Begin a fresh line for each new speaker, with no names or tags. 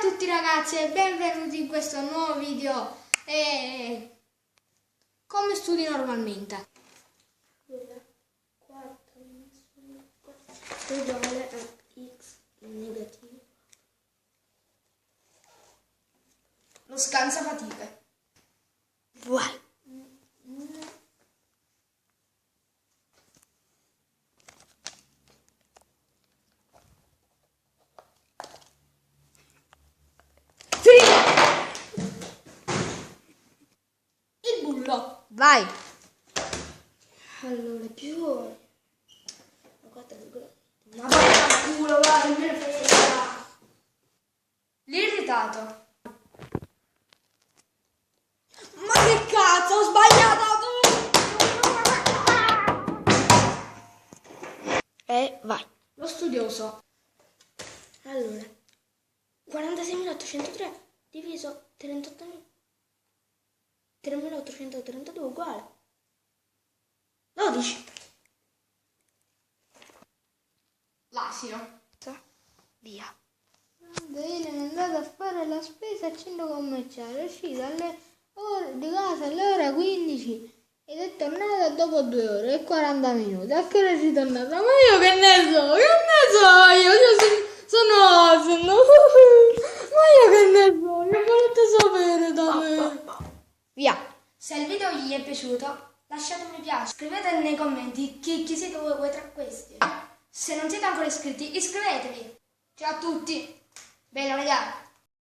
tutti ragazzi e benvenuti in questo nuovo video. Come studi normalmente?
4 uguale a x negativo.
Lo scansafatiche.
Vai.
Il bullo.
Vai. Allora, più ore. 4,1.
Ma culo, vai, me ne frega. L'irritato. Ma che cazzo, ho sbagliato!
Vai.
Lo studioso.
Allora, 46.803 diviso 3.832 uguale 12.
L'asino.
Via.
Ieri è andato a fare la spesa al centro commerciale, è uscito alle ore di casa alle ore 15 ed è tornato dopo 2 ore e 40 minuti. A che ora è ritornato? Ma io che ne so, io sono asino. Ma io che ne so, io volete sapere da me.
Via.
Se il video gli è piaciuto, lasciate un mi piace, scrivete nei commenti chi siete voi tra questi. Se non siete ancora iscritti, iscrivetevi. Ciao a tutti. Bella raga.